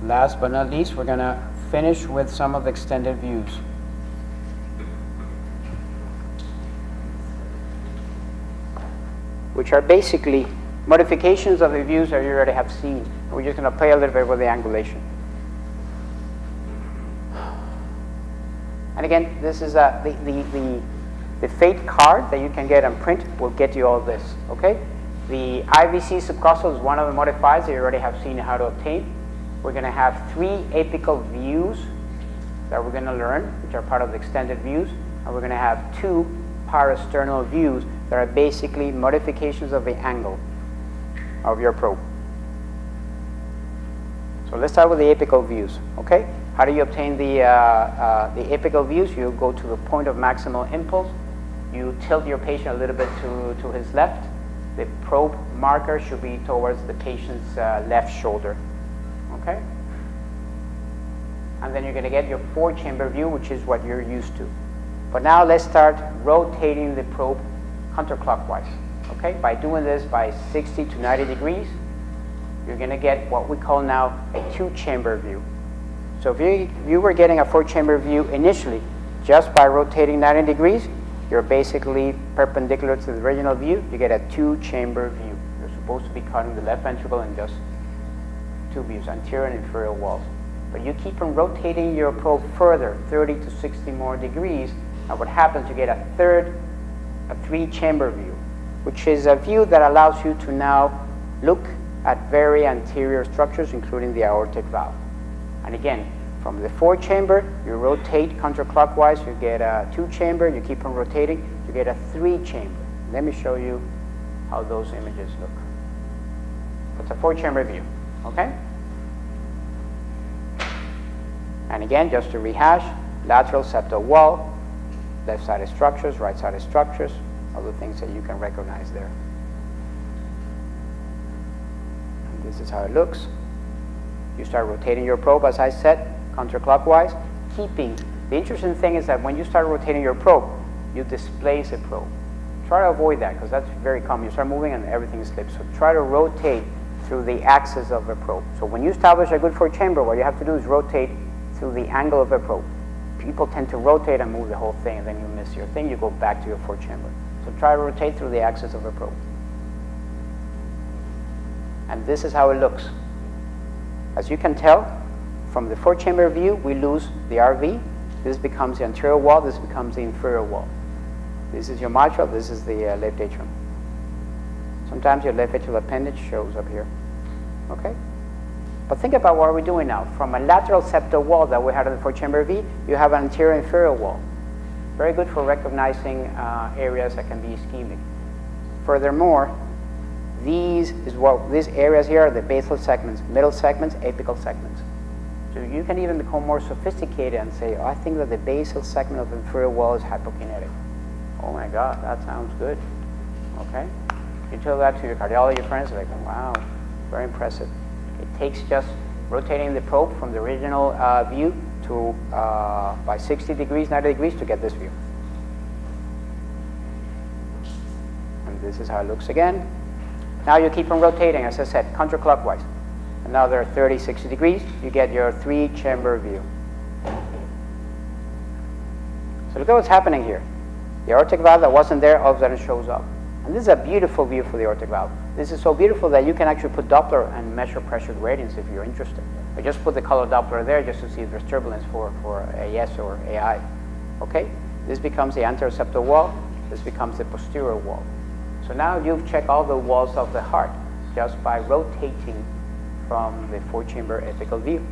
Last but not least, we're going to finish with some of the extended views. Which are basically modifications of the views that you already have seen. We're just going to play a little bit with the angulation. And again, this is the fate card that you can get and print will get you all this, okay? The IVC subcostal is one of the modifiers that you already have seen how to obtain. We're going to have 3 apical views that we're going to learn, which are part of the extended views. And we're going to have 2 parasternal views that are basically modifications of the angle of your probe. So let's start with the apical views, okay? How do you obtain the apical views? You go to the point of maximal impulse. You tilt your patient a little bit to his left. The probe marker should be towards the patient's left shoulder, okay? And then you're going to get your 4-chamber view, which is what you're used to. But now let's start rotating the probe counterclockwise, okay? By doing this by 60 to 90 degrees, you're going to get what we call now a 2-chamber view. So if you were getting a 4-chamber view initially, just by rotating 90 degrees, you're basically perpendicular to the original view. You get a 2-chamber view. You're supposed to be cutting the left ventricle in just 2 views, anterior and inferior walls. But you keep on rotating your probe further, 30 to 60 more degrees, and what happens, you get a 3-chamber view, which is a view that allows you to now look at very anterior structures, including the aortic valve. And again, from the 4-chamber, you rotate counterclockwise, you get a 2-chamber, you keep on rotating, you get a 3-chamber. Let me show you how those images look. It's a 4-chamber view, okay? And again, just to rehash, lateral septal wall, left-sided structures, right-sided structures, all the things that you can recognize there. And this is how it looks. You start rotating your probe, as I said, counterclockwise, keeping. The interesting thing is that when you start rotating your probe, you displace a probe. Try to avoid that, because that's very common. You start moving and everything slips. So try to rotate through the axis of the probe. So when you establish a good 4-chamber, what you have to do is rotate through the angle of the probe. People tend to rotate and move the whole thing, and then you miss your thing. You go back to your 4-chamber. So try to rotate through the axis of the probe. And this is how it looks. As you can tell, from the 4-chamber view, we lose the RV. This becomes the anterior wall. This becomes the inferior wall. This is your mitral. This is the left atrium. Sometimes your left atrial appendage shows up here. Okay? But think about what we're doing now. From a lateral septal wall that we had in the 4-chamber V, you have an anterior inferior wall. Very good for recognizing areas that can be ischemic. Furthermore, these areas here are the basal segments, middle segments, apical segments. So you can even become more sophisticated and say, oh, I think that the basal segment of the inferior wall is hypokinetic. Oh my God, that sounds good. Okay? You tell that to your cardiology friends, they're like, wow, very impressive. It takes just rotating the probe from the original view to by 60 degrees, 90 degrees to get this view. And this is how it looks again. Now you keep on rotating, as I said, counterclockwise. Another 30, 60 degrees, you get your 3-chamber view. So look at what's happening here. The aortic valve that wasn't there, all of a sudden shows up. And this is a beautiful view for the aortic valve. This is so beautiful that you can actually put Doppler and measure pressure gradients if you're interested. I just put the color Doppler there just to see if there's turbulence for AS or AI. Okay? This becomes the anterior septal wall. This becomes the posterior wall. So now you've checked all the walls of the heart just by rotating from the 4-chamber apical view.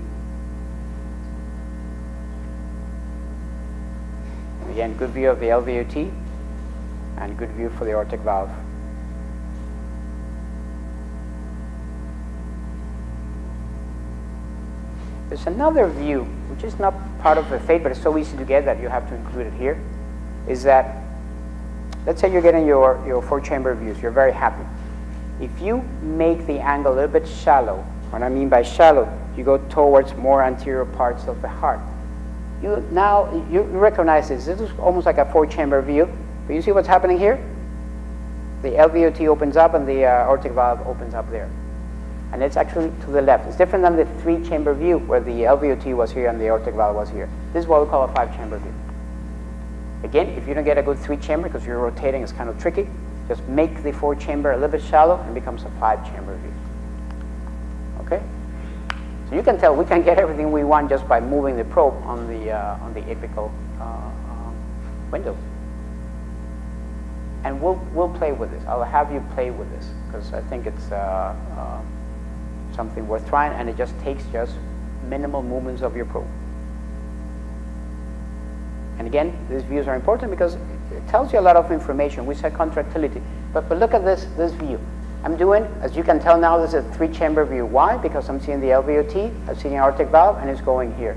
And again, good view of the LVOT and good view for the aortic valve. There's another view, which is not part of the fate, but it's so easy to get that you have to include it here, is that, let's say you're getting your 4-chamber views, you're very happy. If you make the angle a little bit shallow, what I mean by shallow, you go towards more anterior parts of the heart. You recognize this. This is almost like a 4-chamber view, but you see what's happening here? The LVOT opens up and the aortic valve opens up there. And it's actually to the left. It's different than the 3-chamber view where the LVOT was here and the aortic valve was here. This is what we call a 5-chamber view. Again, if you don't get a good 3-chamber because you're rotating, it's kind of tricky, just make the 4-chamber a little bit shallow and it becomes a 5-chamber view. Okay? So you can tell we can get everything we want just by moving the probe on the apical window. And we'll play with this. I'll have you play with this because I think it's something worth trying, and it just takes just minimal movements of your probe. And again, these views are important because it tells you a lot of information. We said contractility, but look at this view. I'm doing, as you can tell now, this is a 3-chamber view. Why? Because I'm seeing the LVOT, I'm seeing the aortic valve, and it's going here.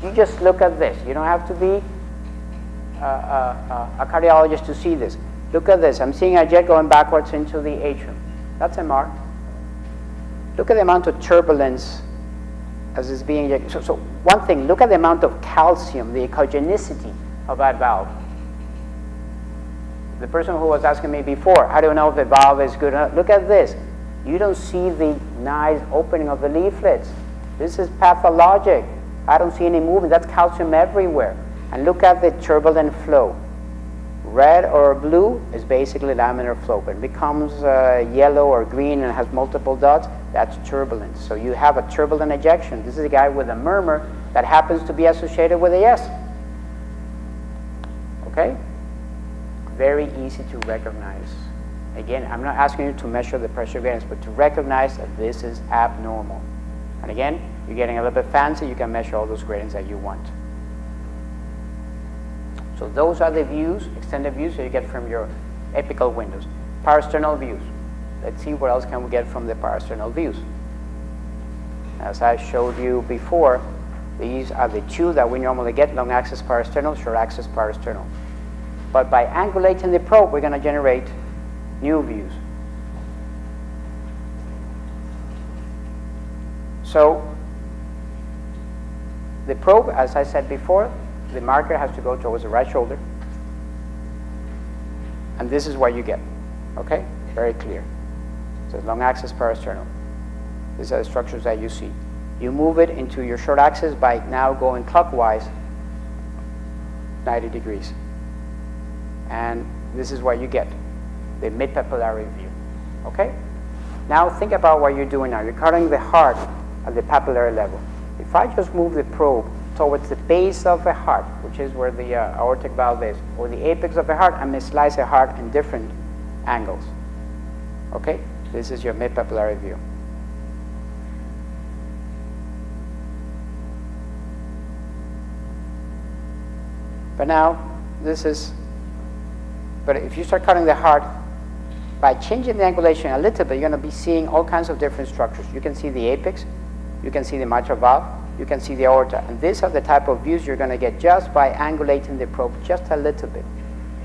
You just look at this. You don't have to be a cardiologist to see this. Look at this. I'm seeing a jet going backwards into the atrium. That's MR. Look at the amount of turbulence as it's being injected. So one thing, look at the amount of calcium, the echogenicity of that valve. The person who was asking me before, how do you know if the valve is good enough? Look at this. You don't see the nice opening of the leaflets. This is pathologic. I don't see any movement. That's calcium everywhere. And look at the turbulent flow. Red or blue is basically laminar flow. When it becomes yellow or green and has multiple dots, that's turbulence. So you have a turbulent ejection. This is a guy with a murmur that happens to be associated with a yes. Okay? Very easy to recognize. Again, I'm not asking you to measure the pressure gradients, but to recognize that this is abnormal. And again, you're getting a little bit fancy, you can measure all those gradients that you want. So those are the views, extended views that you get from your apical windows. Parasternal views. Let's see what else can we get from the parasternal views. As I showed you before, these are the two that we normally get, long axis parasternal, short axis parasternal. But by angulating the probe, we're going to generate new views. So the probe, as I said before, the marker has to go towards the right shoulder. And this is what you get. Okay? Very clear. So long axis parasternal. These are the structures that you see. You move it into your short axis by now going clockwise 90 degrees. And this is what you get, the mid-papillary view. Okay? Now think about what you're doing now. You're cutting the heart at the papillary level. If I just move the probe towards the base of the heart, which is where the aortic valve is, or the apex of the heart, I may slice the heart in different angles. Okay? This is your mid-papillary view. But now, this is, but if you start cutting the heart, by changing the angulation a little bit, you're going to be seeing all kinds of different structures. You can see the apex, you can see the mitral valve, you can see the aorta. And these are the type of views you're going to get just by angulating the probe just a little bit.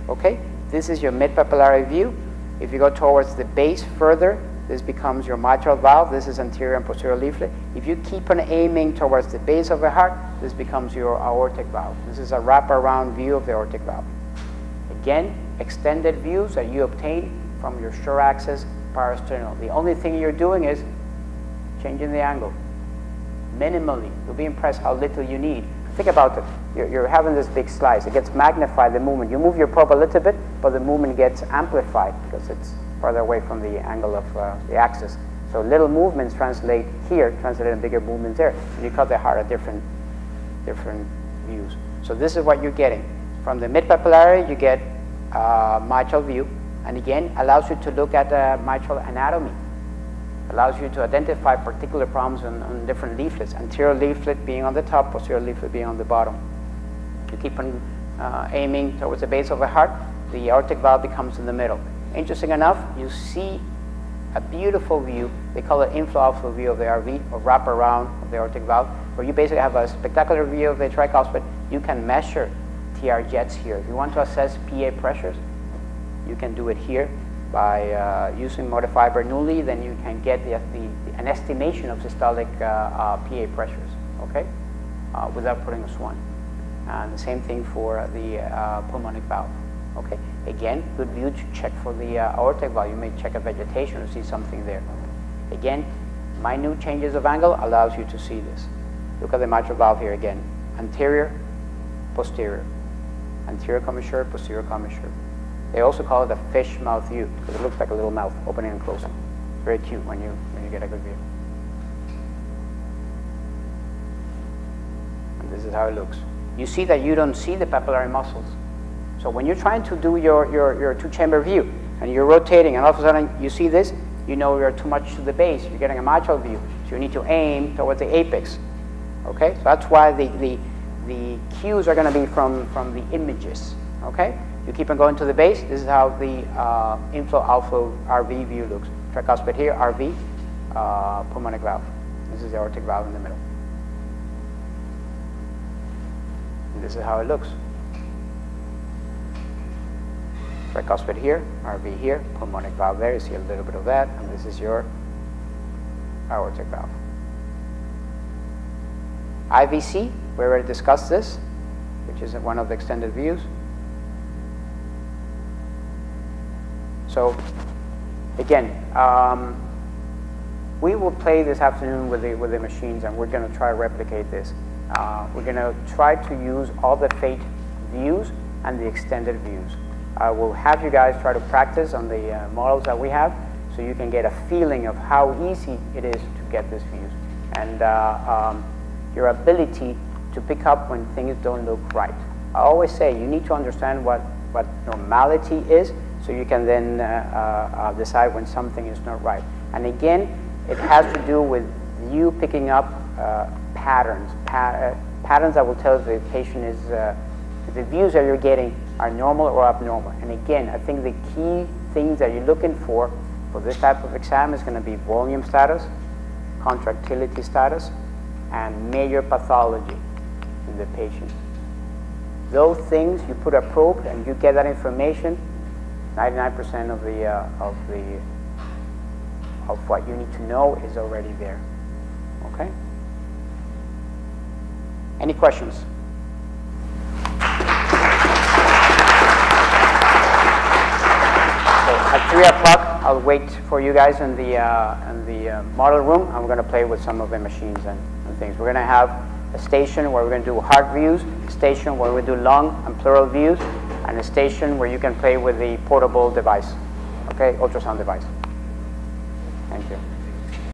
Okay? This is your mid-papillary view. If you go towards the base further, this becomes your mitral valve. This is anterior and posterior leaflet. If you keep on aiming towards the base of the heart, this becomes your aortic valve. This is a wraparound view of the aortic valve. Again, extended views that you obtain from your short axis parasternal. The only thing you're doing is changing the angle. Minimally. You'll be impressed how little you need. Think about it. You're having this big slice. It gets magnified, the movement. You move your probe a little bit, but the movement gets amplified because it's farther away from the angle of the axis. So little movements translate here, translate in bigger movements there. And you cut the heart at different views. So this is what you're getting. From the mid-papillary, you get mitral view. And again, allows you to look at mitral anatomy. Allows you to identify particular problems on different leaflets. Anterior leaflet being on the top, posterior leaflet being on the bottom. You keep on aiming towards the base of the heart, the aortic valve becomes in the middle. Interesting enough, you see a beautiful view. They call it inflow-outflow view of the RV, or wraparound of the aortic valve, where you basically have a spectacular view of the tricuspid. You can measure TR jets here. If you want to assess PA pressures, you can do it here by using modified Bernoulli. Then you can get an estimation of systolic PA pressures, okay, without putting a swan. And the same thing for the pulmonic valve, okay. Again, good view to check for the aortic valve. You may check a vegetation or see something there. Again, minute changes of angle allows you to see this. Look at the mitral valve here again. Anterior, posterior. Anterior commissure, posterior commissure. They also call it a fish mouth view because it looks like a little mouth opening and closing. It's very cute when you get a good view. And this is how it looks. You see that you don't see the papillary muscles. So when you're trying to do your two-chamber view and you're rotating and all of a sudden you see this, you know you're too much to the base. You're getting a mitral view. So you need to aim towards the apex. Okay? So that's why the cues are going to be from the images. Okay? You keep on going to the base. This is how the inflow, outflow RV view looks. Tricuspid here, RV, pulmonic valve. This is the aortic valve in the middle. And this is how it looks. Tricuspid here, RV here, pulmonic valve there. You see a little bit of that, and this is your aortic valve. IVC, we already discussed this, which is one of the extended views. So, again, we will play this afternoon with the machines, and we're going to try to replicate this. We're going to try to use all the FATE views and the extended views. I will have you guys try to practice on the models that we have, so you can get a feeling of how easy it is to get these views, and your ability to pick up when things don't look right. I always say you need to understand what normality is, so you can then decide when something is not right. And again, it has to do with you picking up patterns that will tell if the patient is, if the views that you're getting are normal or abnormal. And again, I think the key things that you're looking for this type of exam is going to be volume status, contractility status, and major pathology in the patient. Those things, you put a probe and you get that information, 99% of what you need to know is already there. Okay? Any questions? So at 3 o'clock, I'll wait for you guys in the model room. I'm going to play with some of the machines and things. We're going to have a station where we're going to do heart views, a station where we do lung and pleural views, and a station where you can play with the portable device, okay, ultrasound device.